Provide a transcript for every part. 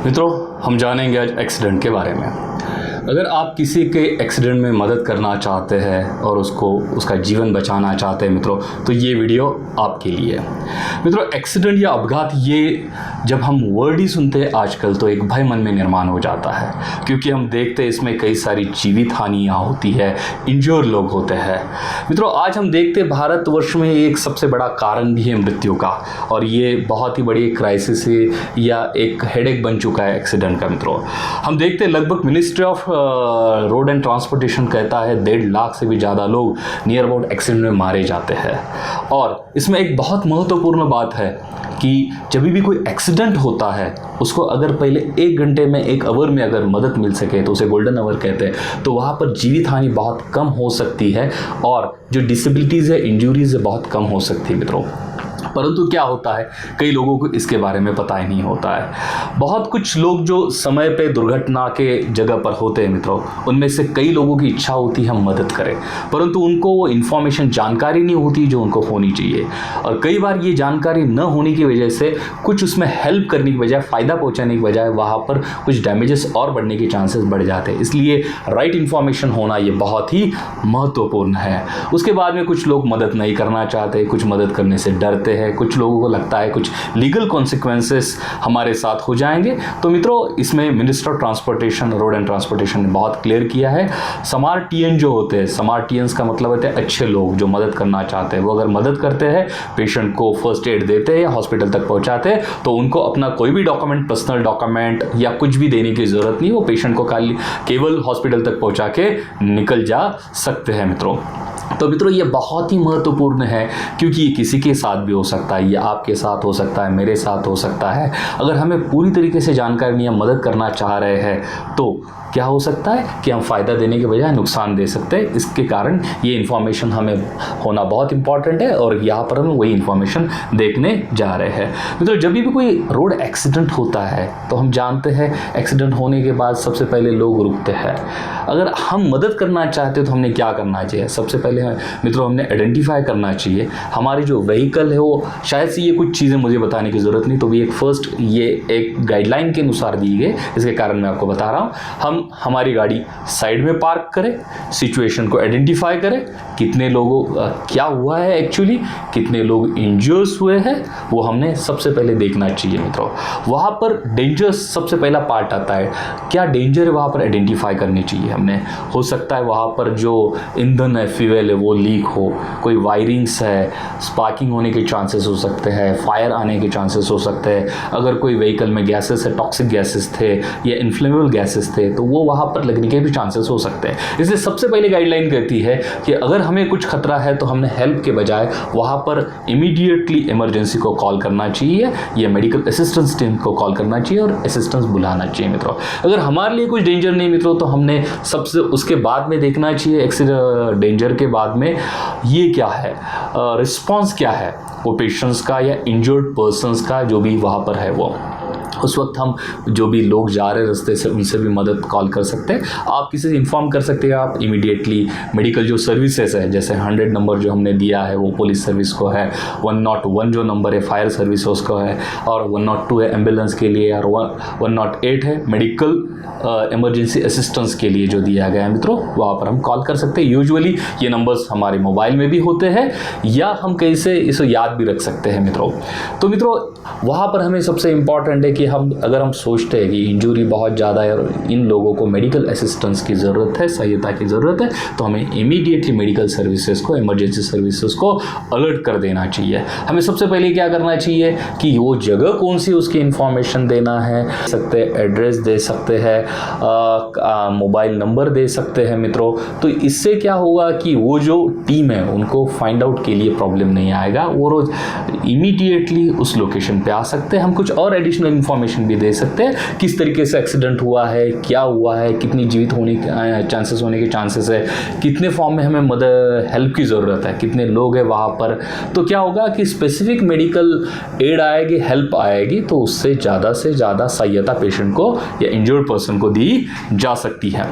मित्रों, हम जानेंगे आज एक्सीडेंट के बारे में। अगर आप किसी के एक्सीडेंट में मदद करना चाहते हैं और उसका जीवन बचाना चाहते हैं मित्रों, तो ये वीडियो आपके लिए है। मित्रों, एक्सीडेंट या अपघात, ये जब हम वर्ड ही सुनते हैं आजकल तो एक भय मन में निर्माण हो जाता है, क्योंकि हम देखते हैं इसमें कई सारी जीवित हानियाँ होती है, इंजर्ड लोग होते हैं। मित्रों, आज हम देखते हैं भारतवर्ष में एक सबसे बड़ा कारण भी है मृत्यु का, और ये बहुत ही बड़ी क्राइसिस है या एक हेडेक बन चुका है एक्सीडेंट का। मित्रों, हम देखते हैं लगभग ministry of road and transportation कहता है 1.5 लाख से भी ज़्यादा लोग नियर अबाउट एक्सीडेंट में मारे जाते हैं। और इसमें एक बहुत महत्वपूर्ण बात है कि जब भी कोई एक्सीडेंट होता है उसको अगर पहले 1 घंटे में 1 आवर में अगर मदद मिल सके तो उसे गोल्डन आवर कहते हैं, तो वहाँ पर जीवित हानि बहुत कम हो सकती है और जो डिसेबिलिटीज़ है, इंजरीज है, बहुत कम हो सकती है मित्रों। परंतु क्या होता है, कई लोगों को इसके बारे में पता ही नहीं होता है। बहुत कुछ लोग जो समय पे दुर्घटना के जगह पर होते हैं मित्रों, उनमें से कई लोगों की इच्छा होती है हम मदद करें, परंतु उनको वो इन्फॉर्मेशन, जानकारी नहीं होती जो उनको होनी चाहिए। और कई बार ये जानकारी न होने की वजह से कुछ उसमें हेल्प करने की बजाय, फ़ायदा पहुँचाने की बजाय वहाँ पर कुछ डैमेजेस और बढ़ने के चांसेस बढ़ जाते हैं। इसलिए राइट इन्फॉर्मेशन होना ये बहुत ही महत्वपूर्ण है। उसके बाद में कुछ लोग मदद नहीं करना चाहते, कुछ मदद करने से डरते हैं, कुछ लोगों को लगता है कुछ लीगल कॉन्सिक्वेंसेस हमारे साथ हो जाएंगे। तो मित्रों, इसमें minister of transportation, road and transportation ने बहुत क्लियर किया है। समार्टियन जो होते हैं, समार्टियंस का मतलब होता है अच्छे लोग जो मदद करना चाहते हैं, वो अगर मदद करते हैं, पेशेंट को फर्स्ट एड देते हैं या हॉस्पिटल तक पहुंचाते हैं, तो उनको अपना कोई भी डॉक्यूमेंट, पर्सनल डॉक्यूमेंट या कुछ भी देने की जरूरत नहीं, वो पेशेंट को केवल हॉस्पिटल तक पहुंचा के निकल जा सकते हैं मित्रों। तो मित्रों, ये बहुत ही महत्वपूर्ण है, क्योंकि ये किसी के साथ भी हो सकता है, ये आपके साथ हो सकता है, मेरे साथ हो सकता है। अगर हमें पूरी तरीके से जानकारी नहीं, हम मदद करना चाह रहे हैं, तो क्या हो सकता है कि हम फ़ायदा देने के बजाय नुकसान दे सकते हैं। इसके कारण ये इन्फॉर्मेशन हमें होना बहुत इंपॉर्टेंट है, और यहाँ पर हम वही इन्फॉर्मेशन देखने जा रहे हैं। मित्रों, जब भी कोई रोड एक्सीडेंट होता है तो हम जानते हैं एक्सीडेंट होने के बाद सबसे पहले लोग रुकते हैं। अगर हम मदद करना चाहते हैं तो हमने क्या करना चाहिए? सबसे पहले मित्रों, हमने आइडेंटिफाई करना चाहिए हमारी जो व्हीकल है वो, शायद से ये कुछ चीज़ें मुझे बताने की ज़रूरत नहीं, तो भी एक फर्स्ट ये एक गाइडलाइन के अनुसार दी गई, इसके कारण मैं आपको बता रहा हूँ। हम हमारी गाड़ी साइड में पार्क करें, सिचुएशन को आइडेंटिफाई करें, कितने लोगों क्या हुआ है एक्चुअली, कितने लोग इंजर्स हुए हैं, वो हमने सबसे पहले देखना चाहिए मित्रों। वहाँ पर डेंजर्स सबसे पहला पार्ट आता है, क्या डेंजर है वहाँ पर आइडेंटिफाई करनी चाहिए हमने। हो सकता है वहाँ पर जो ईंधन है, फ्यूल है, वो लीक हो, कोई वायरिंग्स है, स्पार्किंग होने के चांसेस हो सकते हैं, फायर आने के चांसेस हो सकते हैं। अगर कोई व्हीकल में गैसेस है, टॉक्सिक गैसेस थे या इन्फ्लेमेबल गैसेस थे, तो वो वहाँ पर लगने के भी चांसेस हो सकते हैं। इसलिए सबसे पहले गाइडलाइन कहती है कि अगर हमें कुछ खतरा है तो हमने हेल्प के बजाय वहाँ पर इमीडिएटली इमरजेंसी को कॉल करना चाहिए या मेडिकल असिस्टेंस टीम को कॉल करना चाहिए और असिस्टेंस बुलाना चाहिए मित्रों। अगर हमारे लिए कुछ डेंजर नहीं मित्रों, तो हमने सबसे उसके बाद में देखना चाहिए, एक्सीडेंट डेंजर के बाद में ये क्या है, रिस्पॉन्स क्या है वो पेशेंट्स का या इंजर्ड पर्सन्स का, जो भी वहाँ पर है वो। उस वक्त हम जो भी लोग जा रहे रास्ते से उनसे भी मदद कॉल कर सकते हैं। आप किसी से इन्फॉर्म कर सकते हैं, आप इमीडिएटली मेडिकल जो सर्विसेज है, जैसे 100 नंबर जो हमने दिया है वो पुलिस सर्विस को है, 101 जो नंबर है फायर सर्विस उसको है, और 102 है एम्बुलेंस के लिए, और 108 है मेडिकल इमरजेंसी असिस्टेंस के लिए जो दिया गया है मित्रों, वहाँ पर हम कॉल कर सकते हैं। यूजुअली ये नंबर्स हमारे मोबाइल में भी होते हैं या हम कहीं से इसे याद भी रख सकते हैं मित्रों। तो मित्रों, वहाँ पर हमें सबसे इम्पॉर्टेंट है कि अगर हम सोचते हैं कि इंजरी बहुत ज़्यादा है और इन लोगों को मेडिकल असिस्टेंस की ज़रूरत है, सहायता की ज़रूरत है, तो हमें इमीडिएटली मेडिकल सर्विसेज को, इमरजेंसी सर्विसेज को अलर्ट कर देना चाहिए। हमें सबसे पहले क्या करना चाहिए कि वो जगह कौन सी, उसकी इंफॉर्मेशन देना है, एड्रेस दे सकते हैं, मोबाइल नंबर दे सकते हैं मित्रों। तो इससे क्या होगा कि वो जो टीम है उनको फाइंड आउट के लिए प्रॉब्लम नहीं आएगा, वो रोज इमीडिएटली उस लोकेशन पे आ सकते हैं। हम कुछ और एडिशनल इन्फॉर्मेशन भी दे सकते हैं, किस तरीके से एक्सीडेंट हुआ है, क्या हुआ है, कितनी जीवित होने के चांसेस होने के चांसेस है, कितने फॉर्म में हमें मदद हेल्प की ज़रूरत है, कितने लोग हैं वहाँ पर। तो क्या होगा कि स्पेसिफिक मेडिकल एड आएगी, हेल्प आएगी, तो उससे ज़्यादा सहायता पेशेंट को या इंजर्ड पर्सन को दी जा सकती है।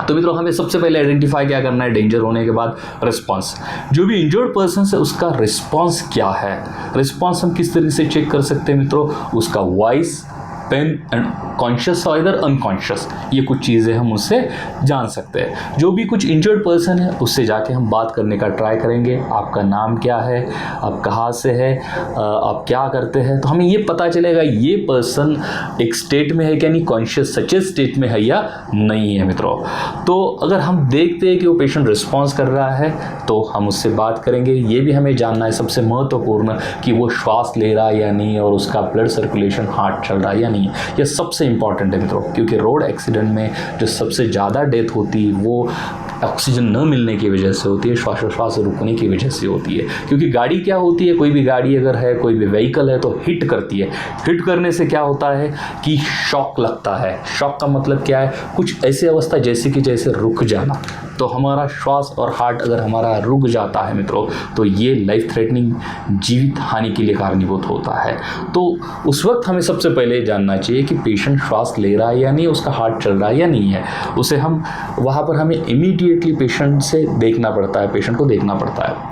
तो मित्रों, हमें सबसे पहले आइडेंटिफाई क्या करना है, डेंजर होने के बाद रिस्पांस। जो भी इंजर्ड पर्सन है उसका रिस्पांस क्या है, रिस्पांस हम किस तरीके से चेक कर सकते हैं मित्रों, उसका वॉइस, पेन एंड कॉन्शियस और इधर अनकॉन्शियस, ये कुछ चीज़ें हम उससे जान सकते हैं। जो भी कुछ इंजर्ड पर्सन है उससे जाके हम बात करने का ट्राई करेंगे। आपका नाम क्या है, आप कहाँ से है, आप क्या करते हैं, तो हमें ये पता चलेगा ये पर्सन एक स्टेट में है क्या नहीं, कॉन्शियस सचेत स्टेट में है या नहीं है मित्रों। तो अगर हम देखते हैं कि वो पेशेंट रिस्पॉन्स कर रहा है तो हम उससे बात करेंगे। ये भी हमें जानना है सबसे महत्वपूर्ण कि वो श्वास ले रहा है या नहीं और उसका ब्लड सर्कुलेशन हार्ट चल रहा है या नहीं है। यह सबसे इंपॉर्टेंट है मित्रों, क्योंकि रोड एक्सीडेंट में जो सबसे ज़्यादा डेथ होती है वो ऑक्सीजन न मिलने की वजह से होती है, श्वासोच्छ्वास रुकने की वजह से होती है। क्योंकि गाड़ी क्या होती है, कोई भी गाड़ी अगर है, कोई भी व्हीकल है तो हिट करती है। हिट करने से क्या होता है कि शॉक लगता है। शॉक का मतलब क्या है, कुछ ऐसी अवस्था जैसे कि जैसे रुक जाना। तो हमारा श्वास और हार्ट अगर हमारा रुक जाता है मित्रों तो ये लाइफ थ्रेटनिंग, जीवित हानि के लिए कारणीभूत होता है। तो उस वक्त हमें सबसे पहले जानना चाहिए कि पेशेंट श्वास ले रहा है या नहीं, उसका हार्ट चल रहा है या नहीं है। उसे हम वहाँ पर हमें इमीडिएटली पेशेंट से देखना पड़ता है, पेशेंट को देखना पड़ता है।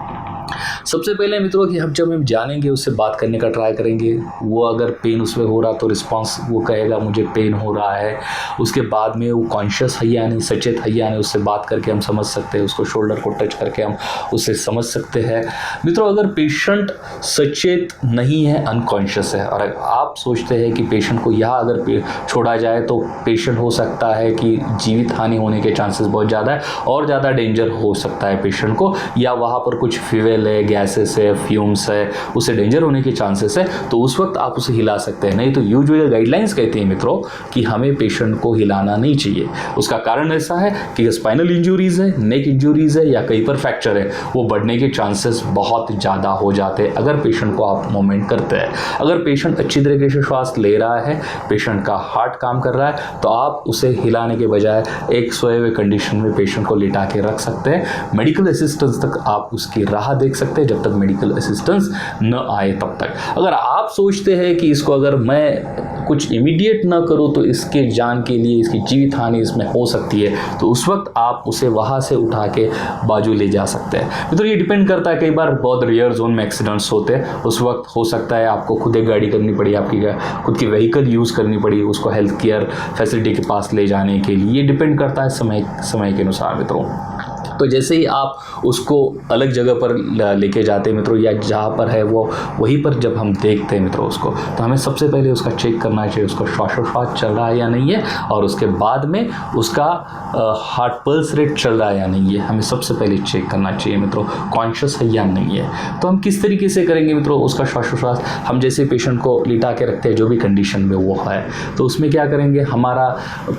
सबसे पहले मित्रों कि जब हम जानेंगे उससे बात करने का ट्राई करेंगे। वो अगर पेन उसमें हो रहा तो रिस्पांस वो कहेगा मुझे पेन हो रहा है। उसके बाद में वो कॉन्शियस है या नहीं, सचेत है या नहीं, उससे बात करके हम समझ सकते हैं। उसको शोल्डर को टच करके हम उससे समझ सकते हैं। मित्रों अगर पेशेंट सचेत नहीं है, अनकॉन्शियस है और आप सोचते हैं कि पेशेंट को यहाँ अगर छोड़ा जाए तो पेशेंट हो सकता है कि जीवित हानि होने के चांसेस बहुत ज़्यादा है और ज़्यादा डेंजर हो सकता है पेशेंट को, या वहाँ पर कुछ फ्यूल है, गैसेस है, फ्यूम्स है, उससे डेंजर होने के चांसेस है, तो उस वक्त आप उसे हिला सकते हैं। नहीं तो यूजुअली गाइडलाइंस कहती हैं मित्रों कि हमें पेशेंट को हिलाना नहीं चाहिए। उसका कारण ऐसा है कि स्पाइनल इंजरीज है, नेक इंजरीज है या कहीं पर फ्रैक्चर है, वो बढ़ने के चांसेस बहुत ज़्यादा हो जाते हैं अगर पेशेंट को आप मूवमेंट करते हैं। अगर पेशेंट अच्छी तरीके से श्वास ले रहा है, पेशेंट का हार्ट काम कर रहा है, तो आप उसे हिलाने के बजाय एक सोए हुए कंडीशन में पेशेंट को लिटा के रख सकते हैं। मेडिकल असिस्टेंस तक आप उसकी राह देख सकते हैं जब तक मेडिकल असिस्टेंस न आए तब तक। अगर आप सोचते हैं कि इसको अगर मैं कुछ इमीडिएट ना करूं तो इसके जान के लिए, इसकी जीवित हानि इसमें हो सकती है, तो उस वक्त आप उसे वहां से उठा के बाजू ले जा सकते हैं। तो ये डिपेंड करता है, कई बार बहुत रेयर जोन में एक्सीडेंट्स होते हैं, उस वक्त हो सकता है आपको खुद एक गाड़ी करनी पड़ी, आपकी खुद की व्हीकल यूज़ करनी पड़ी उसको हेल्थ केयर फैसिलिटी के पास ले जाने के लिए। ये डिपेंड करता है समय के अनुसार मित्रों। तो जैसे ही आप उसको अलग जगह पर लेके जाते हैं मित्रों, या जहाँ पर है वो वहीं पर जब हम देखते हैं मित्रों उसको, तो हमें सबसे पहले उसका चेक करना चाहिए उसका श्वासोच्छ्वास चल रहा है या नहीं है, और उसके बाद में उसका हार्ट पल्स रेट चल रहा है या नहीं है, हमें सबसे पहले चेक करना चाहिए मित्रों, कॉन्शियस है या नहीं है। तो हम किस तरीके से करेंगे मित्रों उसका श्वासोच्छ्वास, हम जैसे पेशेंट को लिटा के रखते हैं जो भी कंडीशन में वो है, तो उसमें क्या करेंगे, हमारा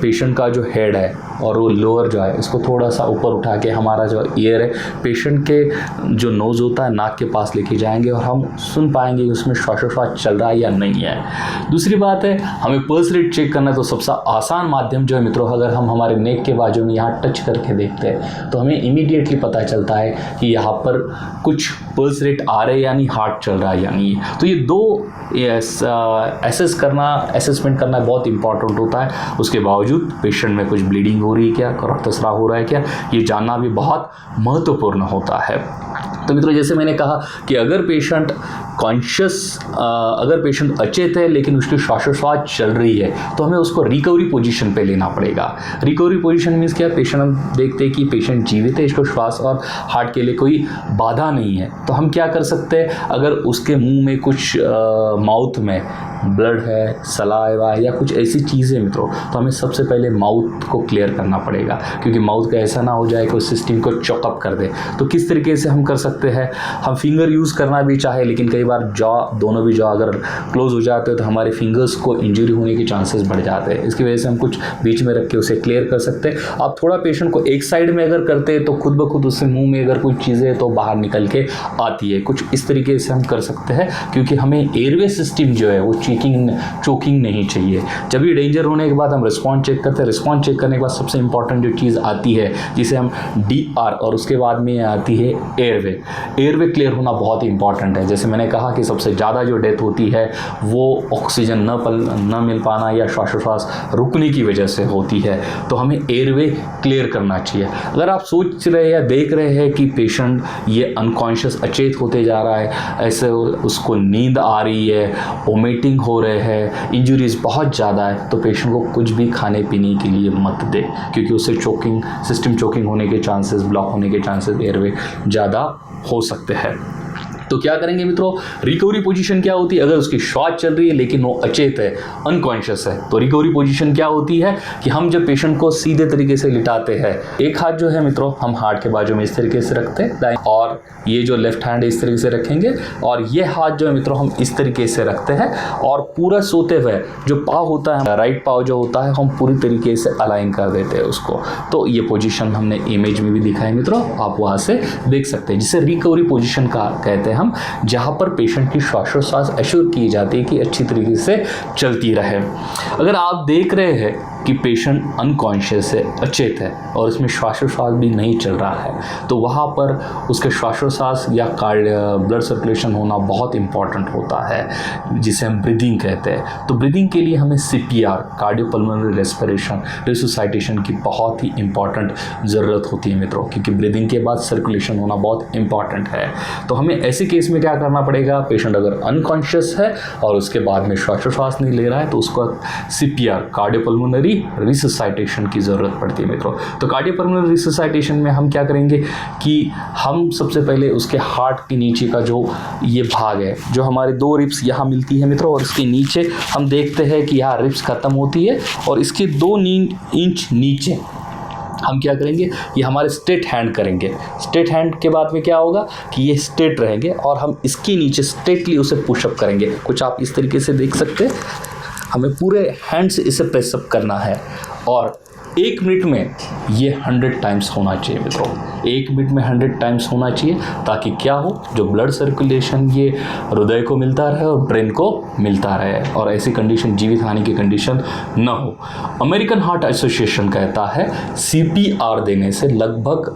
पेशेंट का जो हेड है और वो लोअर जो है इसको थोड़ा सा ऊपर उठा के हमारा जो ईयर है पेशेंट के जो नोज़ होता है नाक के पास लेके जाएंगे और हम सुन पाएंगे कि उसमें श्वासोच्छ्वास चल रहा है या नहीं है। दूसरी बात है हमें पल्स रेट चेक करना है, तो सबसे आसान माध्यम जो है मित्रों, अगर हम हमारे नेक के बाजू में यहाँ टच करके देखते हैं तो हमें इमीडिएटली पता चलता है कि यहाँ पर कुछ पल्स रेट आ रहे हैं या नहीं, हार्ट चल रहा है या नहीं। तो ये दो असेसमेंट करना बहुत इंपॉर्टेंट होता है। उसके बावजूद पेशेंट में कुछ ब्लीडिंग हो रही है क्या, रक्तस्राव हो रहा है क्या, ये जानना भी बहुत महत्वपूर्ण होता है। तो मित्रों जैसे मैंने कहा कि अगर पेशेंट अगर पेशेंट अचेत है लेकिन उसकी श्वासोच्छ्वास चल रही है तो हमें उसको रिकवरी पोजीशन पे लेना पड़ेगा। रिकवरी पोजीशन मीन्स क्या, पेशेंट हम देखते हैं कि पेशेंट जीवित है, इसको श्वास और हार्ट के लिए कोई बाधा नहीं है, तो हम क्या कर सकते हैं, अगर उसके मुंह में कुछ माउथ में ब्लड है, सलाइवा या कुछ ऐसी चीज़ें मित्रों, तो हमें सबसे पहले माउथ को क्लियर करना पड़ेगा, क्योंकि माउथ का ऐसा ना हो जाए कि उस सिस्टम को चॉकअप कर दे। तो किस तरीके से हम कर सकते हैं, हम फिंगर यूज़ करना भी चाहे, लेकिन कई बार जॉ, दोनों भी जॉ अगर क्लोज हो जाते हैं तो हमारे फिंगर्स को इंजरी होने के चांसेस बढ़ जाते हैं। इसकी वजह से हम कुछ बीच में रख के उसे क्लियर कर सकते हैं। आप थोड़ा पेशेंट को एक साइड में अगर करते हैं तो खुद ब खुद उससे मुंह में अगर कुछ चीज़ें तो बाहर निकल के आती है। कुछ इस तरीके से हम कर सकते हैं, क्योंकि हमें एयरवे सिस्टम जो है वो चोकिंग नहीं चाहिए। जब भी डेंजर होने के बाद हम रिस्पॉन्स चेक करते हैं। रिस्पॉन्स चेक करने के बाद सबसे इंपॉर्टेंट जो चीज़ आती है जिसे हम DR, और उसके बाद में आती है एयरवे। एयरवे क्लियर होना बहुत ही इंपॉर्टेंट है। जैसे मैंने कहा कि सबसे ज़्यादा जो डेथ होती है वो ऑक्सीजन न मिल पाना या श्वासोच्छ्वास रुकने की वजह से होती है। तो हमें एयरवे क्लियर करना चाहिए। अगर आप सोच रहे या देख रहे हैं कि पेशेंट ये अनकॉन्शियस अचेत होते जा रहा है, ऐसे उसको नींद आ रही है, वोमिटिंग हो रहे हैं, इंजरीज बहुत ज़्यादा है, तो पेशेंट को कुछ भी खाने पीने के लिए मत दे, क्योंकि उससे सिस्टम चोकिंग होने के चांसेस, ब्लॉक होने के चांसेस एयरवे ज़्यादा हो सकते हैं। तो क्या करेंगे मित्रों, रिकवरी पोजीशन क्या होती है? अगर उसकी श्वास चल रही है लेकिन वो अचेत है, अनकॉन्शियस है, तो रिकवरी पोजीशन क्या होती है कि हम जब पेशेंट को सीधे तरीके से लिटाते हैं, एक हाथ जो है मित्रों हम हार्ट के बाजू में इस तरीके से रखते हैं, और ये जो लेफ्ट हैंड इस तरीके से रखेंगे, और ये हाथ जो है मित्रों हम इस तरीके से रखते हैं, और पूरा सोते हुए जो पाँव होता है, राइट पाँव जो होता है, हम पूरी तरीके से अलाइन कर देते हैं उसको। तो ये पोजीशन हमने इमेज में भी दिखाई मित्रों, आप वहाँ से देख सकते हैं, जिसे रिकवरी पोजीशन का कहते हैं हम, जहाँ पर पेशेंट की श्वासोच्छ्वास एश्योर की जाती है कि अच्छी तरीके से चलती रहे। अगर आप देख रहे हैं कि पेशेंट अनकॉन्शियस है, अचेत है, और इसमें श्वासोच्छ्वास भी नहीं चल रहा है, तो वहाँ पर उसके श्वासोच्छ्वास या ब्लड सर्कुलेशन होना बहुत इंपॉर्टेंट होता है, जिसे हम ब्रीदिंग कहते हैं। तो ब्रीदिंग के लिए हमें CPR, कार्डियोपल्मोनरी रेस्पिरेशन, रिसुसाइटेशन की बहुत ही इंपॉर्टेंट ज़रूरत होती है मित्रों, क्योंकि ब्रीदिंग के बाद सर्कुलेशन होना बहुत इंपॉर्टेंट है। तो हमें ऐसे केस में क्या करना पड़ेगा, पेशेंट अगर अनकॉन्शियस है और उसके बाद में श्वासोच्छ्वास नहीं ले रहा है, तो उसको CPR, कार्डियोपल्मोनरी रिसुसाइटेशन की ज़रूरत पड़ती है मित्रों। तो कार्डियोपल्मोनरी रिसुसाइटेशन में हम क्या करेंगे कि हम सबसे पहले उसके हार्ट के नीचे का जो ये भाग है, जो हमारे 2 रिब्स यहाँ मिलती है मित्रों, और इसके नीचे हम देखते हैं कि यहाँ रिब्स ख़त्म होती है, और इसके 2 इंच नीचे हम क्या करेंगे, ये हमारे स्ट्रेट हैंड करेंगे। स्ट्रेट हैंड के बाद में क्या होगा कि ये स्ट्रेट रहेंगे, और हम इसके नीचे स्ट्रेटली उसे पुशअप करेंगे। कुछ आप इस तरीके से देख सकते हैं, हमें पूरे हैंड से इसे प्रेसअप करना है, और 1 मिनट में ये 100 टाइम्स होना चाहिए मित्रों। 1 मिनट में 100 टाइम्स होना चाहिए, ताकि क्या हो, जो ब्लड सर्कुलेशन ये हृदय को मिलता रहे और ब्रेन को मिलता रहे, और ऐसी कंडीशन, जीवित हानि की कंडीशन न हो। अमेरिकन हार्ट एसोसिएशन कहता है CPR देने से लगभग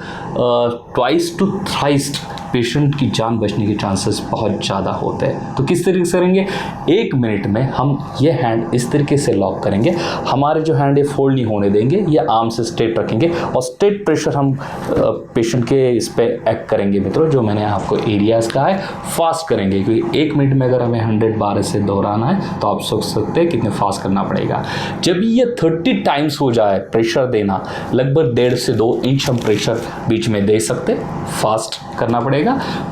2 to 3 पेशेंट की जान बचने के चांसेस बहुत ज़्यादा होते हैं। तो किस तरीके से करेंगे, 1 मिनट में हम ये हैंड इस तरीके से लॉक करेंगे, हमारे जो हैंड है फोल्ड नहीं होने देंगे, ये आर्म से स्ट्रेट रखेंगे, और स्ट्रेट प्रेशर हम पेशेंट के इस पे एक्ट करेंगे मित्रों, जो मैंने आपको एरियाज कहा है, फास्ट करेंगे, क्योंकि 1 मिनट में अगर हमें 100 बार से दोहराना है, तो आप सोच सकते हैं कितने फास्ट करना पड़ेगा। जब ये 30 टाइम्स हो जाए प्रेशर देना, लगभग 1.5 से 2 इंच हम प्रेशर बीच में दे सकते, फास्ट करना पड़ेगा।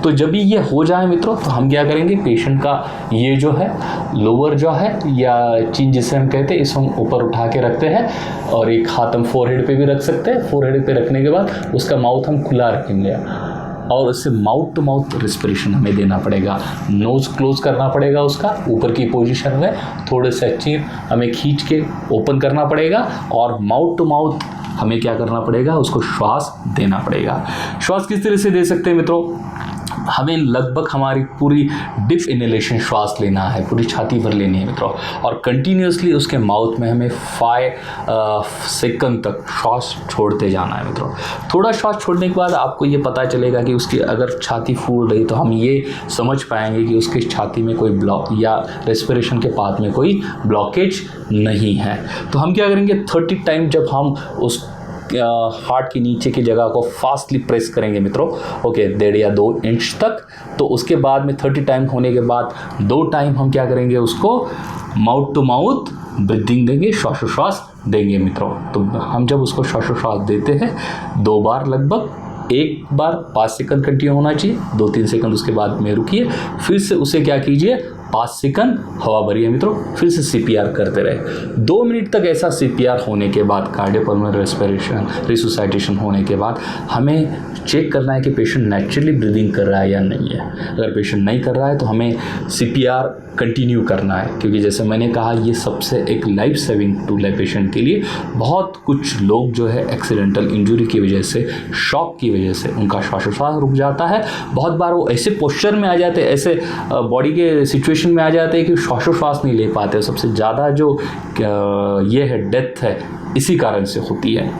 तो जब भी ये हो जाए मित्रों, तो हम क्या करेंगे, पेशेंट का ये जो है लोअर जो है या चीन जिसे हम कहते हैं, इसको हम ऊपर उठा के रखते हैं, और एक हाथ हम फोरहेड पे भी रख सकते हैं। फोरहेड पे रखने के बाद उसका माउथ हम खुला रखेंगे, और उससे माउथ टू माउथ रिस्पिरेशन हमें देना पड़ेगा। नोज क्लोज करना पड़ेगा, उसका ऊपर की पोजीशन में थोड़े से चीर हमें खींच के ओपन करना पड़ेगा, और माउथ टू माउथ हमें क्या करना पड़ेगा, उसको श्वास देना पड़ेगा। श्वास किस तरह से दे सकते हैं मित्रों, हमें लगभग हमारी पूरी डिप इनहेलेशन श्वास लेना है, पूरी छाती भर लेनी है मित्रों, और कंटिन्यूसली उसके माउथ में हमें 5 सेकंड तक श्वास छोड़ते जाना है मित्रों। थोड़ा श्वास छोड़ने के बाद आपको ये पता चलेगा कि उसकी अगर छाती फूल रही, तो हम ये समझ पाएंगे कि उसकी छाती में कोई ब्लॉक या रेस्पिरेशन के पाथ में कोई ब्लॉकेज नहीं है। तो हम क्या करेंगे, 30 टाइम जब हम उस हार्ट के नीचे की जगह को फास्टली प्रेस करेंगे मित्रों, ओके, 1.5 या 2 इंच तक, तो उसके बाद में 30 टाइम होने के बाद 2 टाइम हम क्या करेंगे, उसको माउथ टू माउथ ब्रीदिंग देंगे, श्वासोच्छ्वास देंगे मित्रों। तो हम जब उसको श्वासोच्छ्वास देते हैं 2 बार, लगभग 1 बार 5 सेकंड कंटिन्यू होना चाहिए, 2-3 सेकंड उसके बाद में रुकिए, फिर से उसे क्या कीजिए, 5 सेकंड हवा भरिए मित्रों, फिर से CPR करते रहे। 2 मिनट तक ऐसा CPR होने के बाद, कार्डियोपल्मोनरी रेस्पिरेशन, रिसुसाइटेशन होने के बाद, हमें चेक करना है कि पेशेंट नेचुरली ब्रीदिंग कर रहा है या नहीं है। अगर पेशेंट नहीं कर रहा है, तो हमें CPR कंटिन्यू करना है, क्योंकि जैसे मैंने कहा, ये सबसे एक लाइफ सेविंग टूल है पेशेंट के लिए। बहुत कुछ लोग जो है एक्सीडेंटल इंजरी की वजह से, शॉक की वजह से उनका श्वासोच्छ्वास रुक जाता है। बहुत बार वो ऐसे पोस्चर में आ जाते हैं, ऐसे बॉडी के सिचुएशन में आ जाते हैं कि श्वासोच्छ्वास नहीं ले पाते। सबसे ज़्यादा जो ये है डेथ है, इसी कारण से होती है।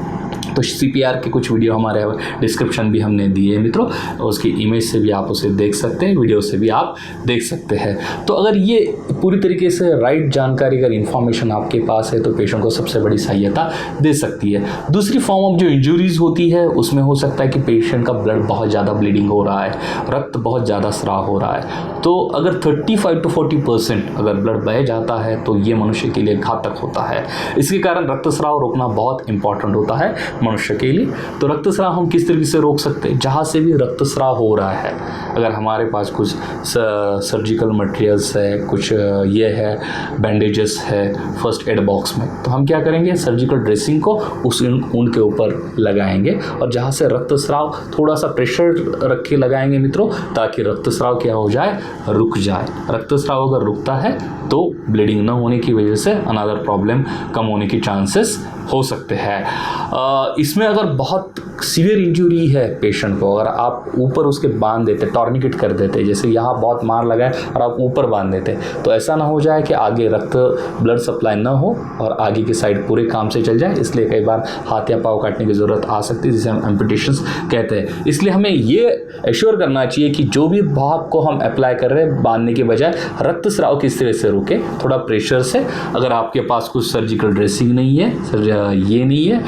तो CPR के कुछ वीडियो हमारे डिस्क्रिप्शन भी हमने दिए मित्रों, उसकी इमेज से भी आप उसे देख सकते हैं, वीडियो से भी आप देख सकते हैं। तो अगर ये पूरी तरीके से राइट जानकारी, अगर इन्फॉर्मेशन आपके पास है तो पेशेंट को सबसे बड़ी सहायता दे सकती है। दूसरी फॉर्म ऑफ जो इंजरीज होती है उसमें हो सकता है कि पेशेंट का ब्लड बहुत ज़्यादा ब्लीडिंग हो रहा है, रक्त बहुत ज़्यादा स्राव हो रहा है। तो अगर 35 to 40% अगर ब्लड बह जाता है तो ये मनुष्य के लिए घातक होता है। इसके कारण रक्तस्राव रोकना बहुत इंपॉर्टेंट होता है मनुष्य के लिए। तो रक्तस्राव हम किस तरीके से रोक सकते हैं? जहाँ से भी रक्तस्राव हो रहा है, अगर हमारे पास कुछ सर्जिकल मटेरियल्स है, कुछ ये है बैंडेजेस है फर्स्ट एड बॉक्स में, तो हम क्या करेंगे, सर्जिकल ड्रेसिंग को उस ऊन के ऊपर लगाएंगे और जहाँ से रक्तस्राव थोड़ा सा प्रेशर रख के लगाएंगे मित्रों, ताकि रक्तस्राव क्या हो जाए, रुक जाए। रक्तस्राव अगर रुकता है तो ब्लीडिंग न होने की वजह से अनदर प्रॉब्लम कम होने की चांसेस हो सकते हैं। इसमें अगर बहुत सीवियर इंजरी है पेशेंट को, अगर आप ऊपर उसके बांध देते, टॉर्निकेट कर देते, जैसे यहाँ बहुत मार लगा है और आप ऊपर बांध देते, तो ऐसा ना हो जाए कि आगे रक्त ब्लड सप्लाई ना हो और आगे की साइड पूरे काम से चल जाए। इसलिए कई बार हाथ या पाँव काटने की ज़रूरत आ सकती है, जिसे हम एम्पुटेशंस कहते हैं। इसलिए हमें ये एश्योर करना चाहिए कि जो भी भाग को हम अप्लाई कर रहे हैं बांधने के बजाय रक्तस्राव किस तरह से रुके, थोड़ा प्रेशर से। अगर आपके पास कुछ सर्जिकल ड्रेसिंग नहीं है, ये नहीं है,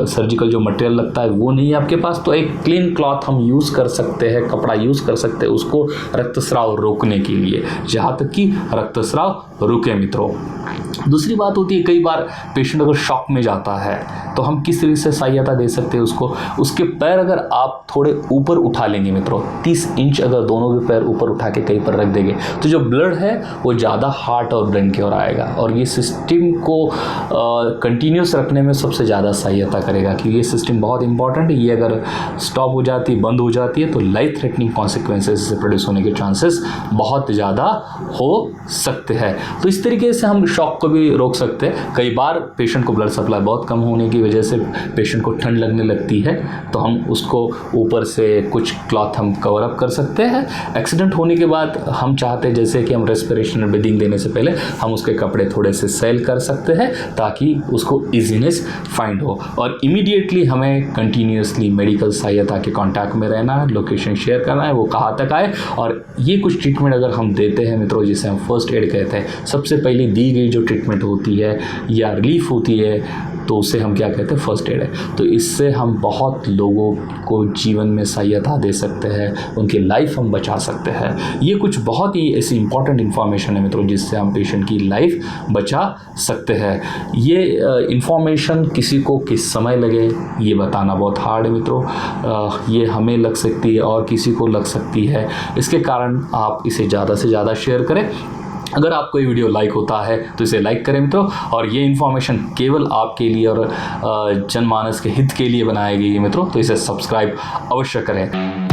सर्जिकल जो मटेरियल लगता है वो नहीं है आपके पास, तो एक क्लीन क्लॉथ हम यूज़ कर सकते हैं, कपड़ा यूज़ कर सकते हैं उसको रक्तस्राव रोकने के लिए, जहाँ तक कि रक्तस्राव रुके मित्रों। दूसरी बात होती है, कई बार पेशेंट अगर शॉक में जाता है तो हम किस तरीके से सहायता दे सकते हैं उसको। उसके पैर अगर आप थोड़े ऊपर उठा लेंगे मित्रों, 30 इंच अगर दोनों भी पैर ऊपर उठा के कहीं पर रख देंगे, तो जो ब्लड है वो ज़्यादा हार्ट और ब्रेन की ओर आएगा और ये सिस्टम को कंटिन्यूस रखने में सबसे ज़्यादा सहायता करेगा। कि ये सिस्टम बहुत इंपॉर्टेंट है, ये अगर स्टॉप हो जाती है, बंद हो जाती है, तो लाइफ थ्रेटनिंग कॉन्सिक्वेंसेस से प्रोड्यूस होने के चांसेस बहुत ज़्यादा हो सकते हैं। तो इस तरीके से हम शॉक को भी रोक सकते हैं। कई बार पेशेंट को ब्लड सप्लाई बहुत कम होने की वजह से पेशेंट को ठंड लगने लगती है, तो हम उसको ऊपर से कुछ क्लॉथ हम कवर अप कर सकते हैं। एक्सीडेंट होने के बाद हम चाहते हैं जैसे कि हम रेस्पिरेशन और ब्रीदिंग देने से पहले हम उसके कपड़े थोड़े से सेल कर सकते हैं, ताकि उसको ईजीनेस फाइंड हो। और इमीडिएटली हमें कंटिन्यूसली मेडिकल सहायता के कांटेक्ट में रहना है, लोकेशन शेयर करना है, वो कहाँ तक आए। और ये कुछ ट्रीटमेंट अगर हम देते हैं मित्रों, जिसे हम फर्स्ट एड कहते हैं, सबसे पहले दी गई जो ट्रीटमेंट होती है या रिलीफ होती है, तो उसे हम क्या कहते हैं, फर्स्ट एड है। तो इससे हम बहुत लोगों को जीवन में सहायता दे सकते हैं, उनकी लाइफ हम बचा सकते हैं। ये कुछ बहुत ही ऐसी इंपॉर्टेंट इन्फॉर्मेशन है मित्रों, जिससे हम पेशेंट की लाइफ बचा सकते हैं। ये इन्फॉर्मेशन किसी को किस समय लगे ये बताना बहुत हार्ड है मित्रों। ये हमें लग सकती है और किसी को लग सकती है, इसके कारण आप इसे ज़्यादा से ज़्यादा शेयर करें। अगर आपको ये वीडियो लाइक होता है तो इसे लाइक करें मित्रों, और ये इन्फॉर्मेशन केवल आपके लिए और जनमानस के हित के लिए बनाई गई है मित्रों, तो इसे सब्सक्राइब अवश्य करें।